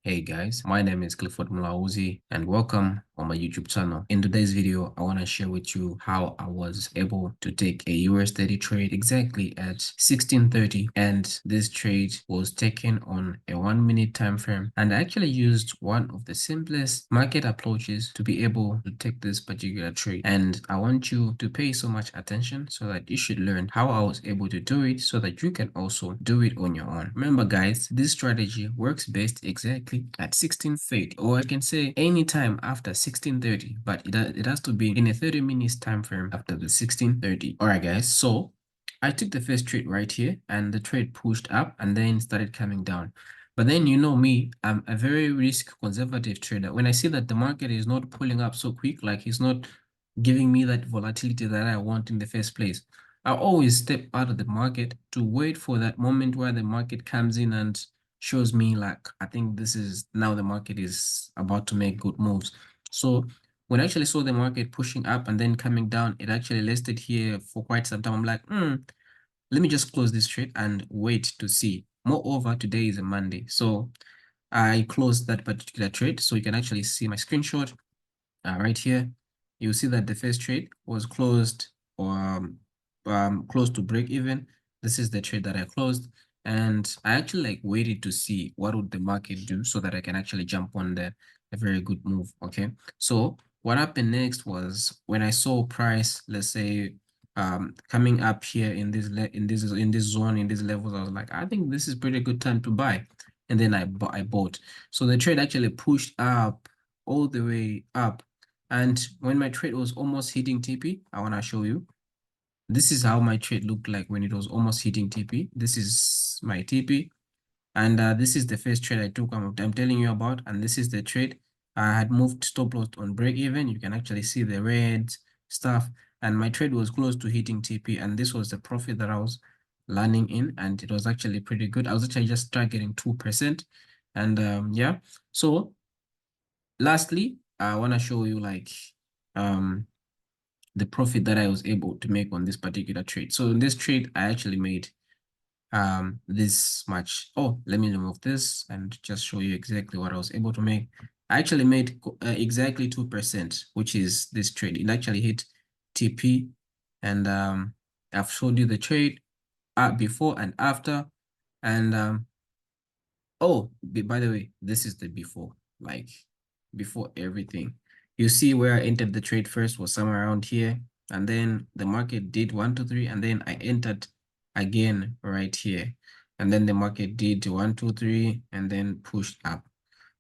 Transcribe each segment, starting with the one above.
Hey guys, my name is Clifford Mulauzi and welcome on my YouTube channel. In today's video, I want to share with you how I was able to take a US30 trade exactly at 16:30, and this trade was taken on a 1 minute time frame, and I actually used one of the simplest market approaches to be able to take this particular trade. And I want you to pay so much attention so that you should learn how I was able to do it so that you can also do it on your own. Remember guys, this strategy works best exactly at 16:30, or I can say anytime after 16:30, but it has to be in a 30 minutes time frame after the 16:30. All right guys, so I took the first trade right here and the trade pushed up and then started coming down. But then you know me, I'm a very risk conservative trader. When I see that the market is not pulling up so quick, like it's not giving me that volatility that I want in the first place, I always step out of the market to wait for that moment where the market comes in and shows me like, I think this is now the market is about to make good moves. So when I actually saw the market pushing up and then coming down, it actually lasted here for quite some time. I'm like, let me just close this trade and wait to see. Moreover, today is a Monday. So I closed that particular trade. So you can actually see my screenshot right here. You'll see that the first trade was closed close to break even. This is the trade that I closed. And I actually like waited to see what would the market do so that I can actually jump on a very good move. Okay. So what happened next was when I saw price, let's say coming up here in this zone, in these levels, I was like, I think this is pretty good time to buy. And then I bought. So the trade actually pushed up all the way up. And when my trade was almost hitting TP, I want to show you. This is how my trade looked like when it was almost hitting TP. This is my TP. And this is the first trade I took, I'm telling you about. And this is the trade. I had moved stop loss on break even. You can actually see the red stuff. And my trade was close to hitting TP. And this was the profit that I was landing in. And it was actually pretty good. I was actually just targeting 2%. And yeah. So lastly, I want to show you like um the profit that I was able to make on this particular trade. So in this trade, I actually made this much. Oh, let me remove this and just show you exactly what I was able to make. I actually made exactly 2%, which is this trade. It actually hit TP, and I've showed you the trade before and after. And oh, by the way, this is the before, like before everything. You see where I entered the trade first was somewhere around here. And then the market did 1, 2, 3. And then I entered again right here. And then the market did 1, 2, 3, and then pushed up,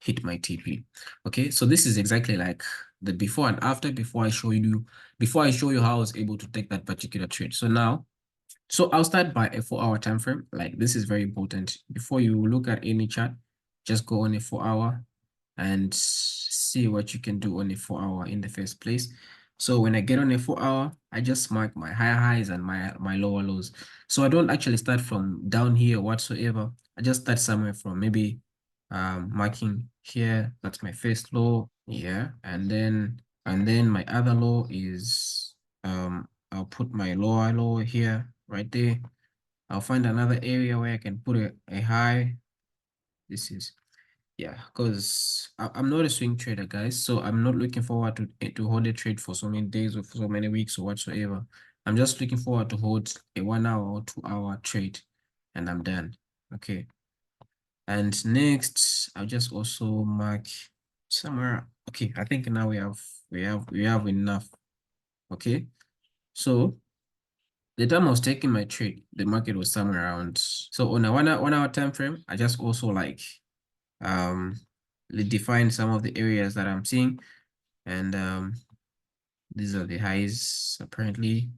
hit my TP. Okay, so this is exactly like the before and after before I show you how I was able to take that particular trade. So now, so I'll start by a 4-hour time frame. Like this is very important. Before you look at any chart, just go on a 4-hour and see what you can do on a 4-hour in the first place. So when I get on a 4-hour, I just mark my higher highs and my lower lows. So I don't actually start from down here whatsoever. I just start somewhere from maybe marking here. That's my first low. Yeah. And then my other low is I'll put my lower low here right there. I'll find another area where I can put a high. This is, yeah, because I'm not a swing trader, guys. So I'm not looking forward to hold a trade for so many days or for so many weeks or whatsoever. I'm just looking forward to hold a 1 hour or 2 hour trade and I'm done. Okay. And next, I'll just also mark somewhere. Okay, I think now we have enough. Okay. So the time I was taking my trade, the market was somewhere around. So on a 1 hour time frame, I just also like um define some of the areas that I'm seeing, and these are the highs apparently.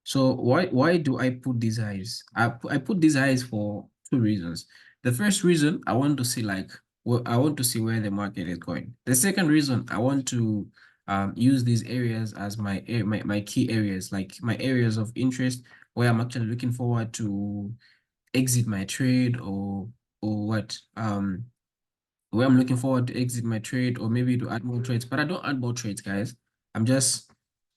So why do I put these highs? I put these highs for two reasons. The first reason, I want to see like, well, I want to see where the market is going. The second reason, I want to use these areas as my key areas, like my areas of interest where I'm actually looking forward to exit my trade, or what where I'm looking forward to exit my trade, or maybe to add more trades. But I don't add more trades, guys. I'm just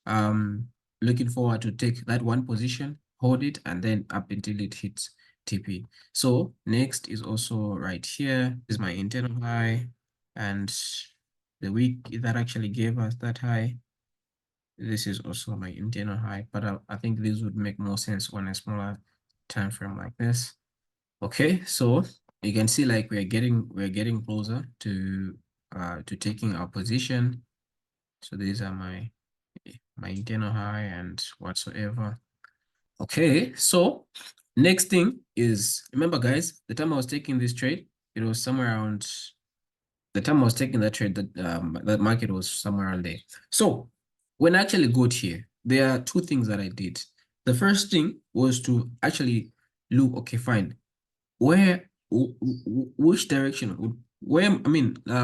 looking forward to take that one position, hold it, and then up until it hits TP. So next is also right here. This is my internal high. and the week that actually gave us that high, this is also my internal high, but I think this would make more sense on a smaller time frame like this. Okay, so you can see like we're getting closer to taking our position. So these are my internal high and whatsoever. Okay, so next thing is, remember guys, the time I was taking this trade, it was somewhere around the time I was taking that trade, that market was somewhere around there. So when I actually got here, there are two things that I did. The first thing was to actually look, okay, fine, where which direction would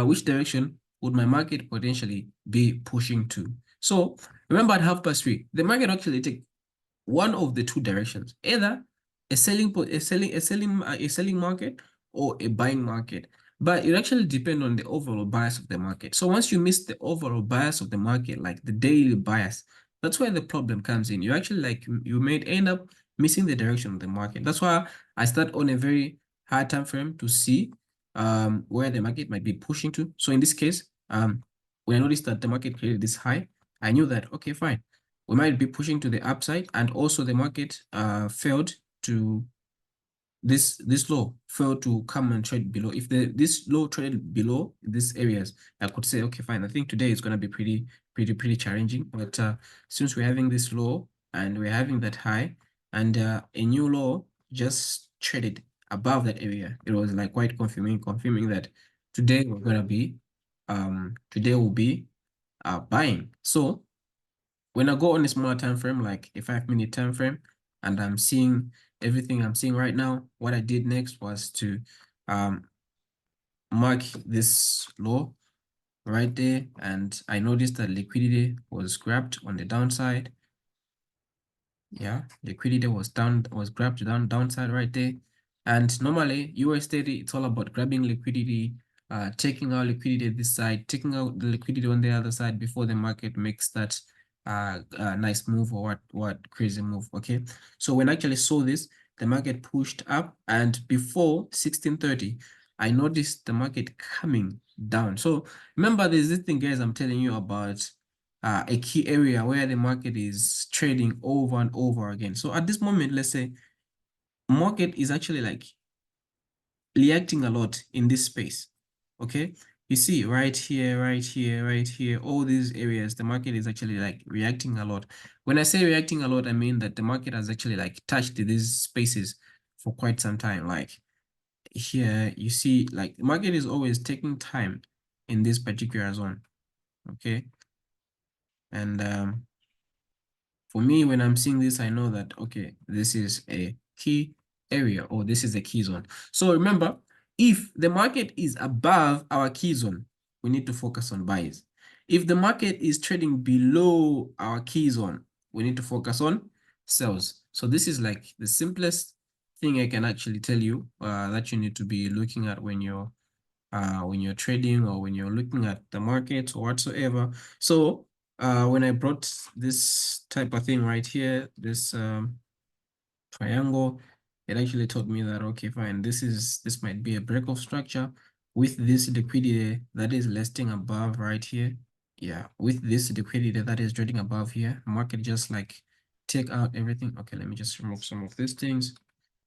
which direction would my market potentially be pushing to? So remember at 3:30, the market actually take one of the two directions, either a selling market or a buying market. But it actually depends on the overall bias of the market. So once you miss the overall bias of the market, like the daily bias, that's where the problem comes in. You actually like you may end up missing the direction of the market. That's why I start on a very high time frame to see where the market might be pushing to. So in this case, when I noticed that the market created this high, I knew that okay, fine, we might be pushing to the upside, and also the market failed to this low, failed to come and trade below. If this low traded below these areas, I could say okay, fine, I think today is going to be pretty challenging. But since we're having this low and we're having that high, and a new low just traded above that area, it was like quite confirming that today we're going to be today will be buying. So when I go on a smaller time frame, like a 5-minute time frame, and I'm seeing everything I'm seeing right now, what I did next was to mark this low right there, and I noticed that liquidity was grabbed on the downside. Yeah, liquidity was grabbed downside right there. And normally US30, it's all about grabbing liquidity, taking out liquidity this side, taking out the liquidity on the other side before the market makes that nice move, or what crazy move. Okay, so when I actually saw this, the market pushed up, and before 16:30, I noticed the market coming down. So remember, there's this thing, guys, I'm telling you about, a key area where the market is trading over and over again. So at this moment, let's say market is actually like reacting a lot in this space. Okay, you see right here, right here, right here, all these areas, the market is actually like reacting a lot. When I say reacting a lot, I mean that the market has actually like touched these spaces for quite some time. Like here, you see, like the market is always taking time in this particular zone. Okay, and for me, when I'm seeing this, I know that, okay, this is a key area, or this is a key zone. So remember, if the market is above our key zone, we need to focus on buys. If the market is trading below our key zone, we need to focus on sells. So this is like the simplest thing I can actually tell you that you need to be looking at when you're trading, or when you're looking at the market or whatsoever. So when I brought this type of thing right here, this triangle, it actually told me that okay, fine, this might be a break of structure with this liquidity that is listing above right here. Yeah, with this liquidity that is trading above here, market just like take out everything. Okay, let me just remove some of these things.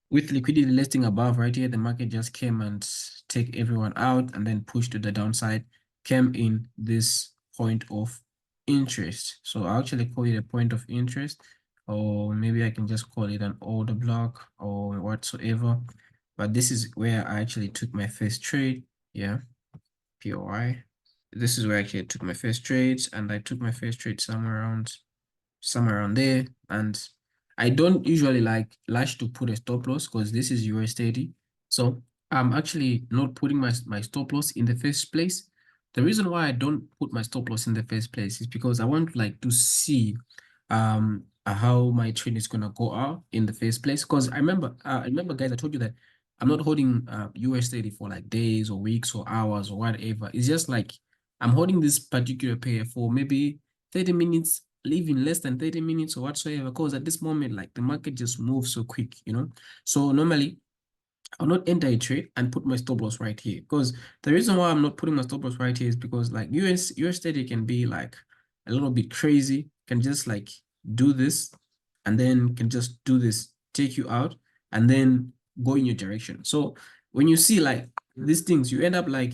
With liquidity listing above right here, the market just came and take everyone out and then push to the downside, came in this point of interest. So I actually call it a point of interest, or maybe I can just call it an order block or whatsoever. But this is where I actually took my first trade. Yeah, POI. This is where I actually took my first trades, and I took my first trade somewhere around there. And I don't usually like to put a stop loss because this is US30. So I'm actually not putting my stop loss in the first place. The reason why I don't put my stop loss in the first place is because I want like to see how my trade is gonna go out in the first place. Because I remember guys, I told you that I'm not holding US30 for like days or weeks or hours or whatever. It's just like I'm holding this particular pair for maybe 30 minutes, leave in less than 30 minutes or whatsoever, because at this moment, like the market just moves so quick. So normally I'll not enter a trade and put my stop loss right here, because the reason why I'm not putting my stop loss right here is because like USD can be like a little bit crazy, can just like do this and then can just do this, take you out and then go in your direction. So when you see like these things, you end up like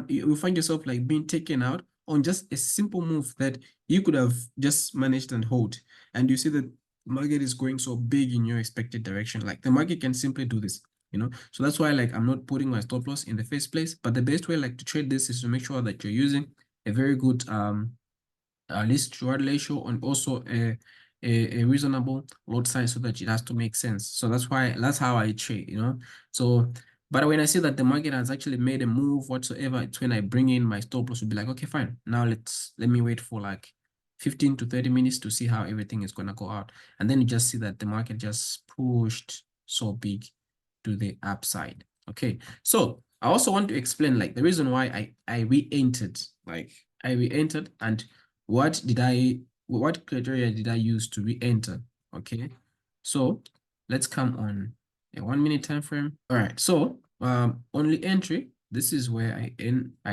you find yourself like being taken out on just a simple move that you could have just managed and hold, and you see that market is going so big in your expected direction. Like the market can simply do this, you know. So that's why like I'm not putting my stop loss in the first place. But the best way like to trade this is to make sure that you're using a very good risk reward ratio, and also a reasonable lot size, so that it has to make sense. So that's how I trade, you know. So but when I see that the market has actually made a move whatsoever, it's when I bring in my stop loss to be like, okay, fine, now let me wait for like 15 to 30 minutes to see how everything is gonna go out. And then you just see that the market just pushed so big to the upside. Okay, so I also want to explain like the reason why I re-entered, like I re-entered, and what criteria did I use to re-enter? Okay, so let's come on a 1 minute time frame. All right, so on re-entry, this is where I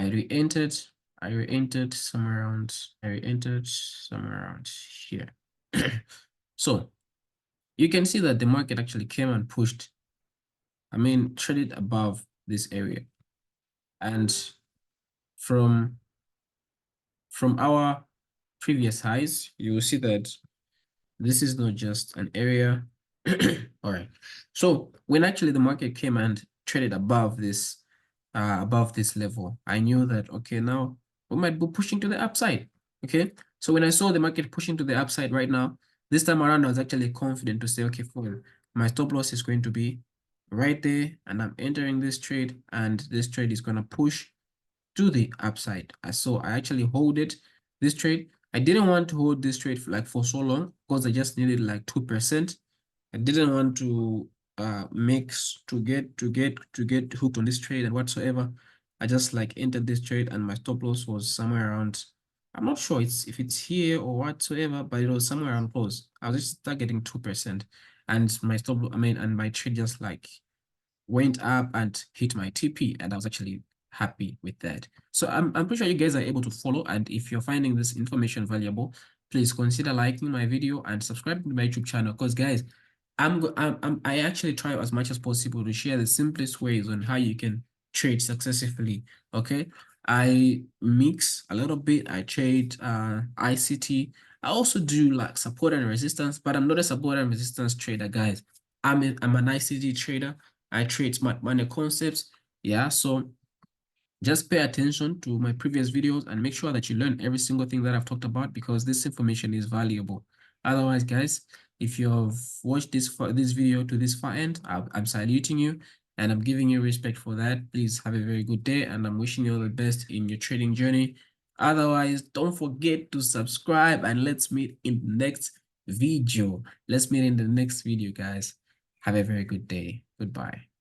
re-entered. I re-entered somewhere around. I re-entered somewhere around here. So you can see that the market actually came and pushed, I mean, traded above this area, and from our previous highs, you will see that this is not just an area. All right. So when actually the market came and traded above this level, I knew that, okay, now we might be pushing to the upside. Okay. So when I saw the market pushing to the upside right now, this time around, I was actually confident to say, okay, fine, my stop loss is going to be right there, and I'm entering this trade, and this trade is going to push to the upside. So I actually hold this trade. I didn't want to hold this trade for so long, because I just needed like 2%. I didn't want to mix to get hooked on this trade and whatsoever. I just like entered this trade, and my stop loss was somewhere around, I'm not sure if it's here or whatsoever, but it was somewhere around close. I was just targeting 2%, and my and my trade just like went up and hit my TP, and I was actually happy with that. So I'm pretty sure you guys are able to follow, and if you're finding this information valuable, please consider liking my video and subscribing to my YouTube channel, because guys, I actually try as much as possible to share the simplest ways on how you can trade successfully. Okay, I mix a little bit. I trade ICT. I also do like support and resistance, but I'm not a support and resistance trader, guys. I'm an ICT trader. I trade smart money concepts. Yeah, so just pay attention to my previous videos and make sure that you learn every single thing that I've talked about, because this information is valuable. Otherwise, guys, if you've watched this video to this far end, I'm saluting you and I'm giving you respect for that. Please have a very good day, and I'm wishing you all the best in your trading journey. Otherwise, don't forget to subscribe, and let's meet in the next video. Let's meet in the next video, guys. Have a very good day. Goodbye.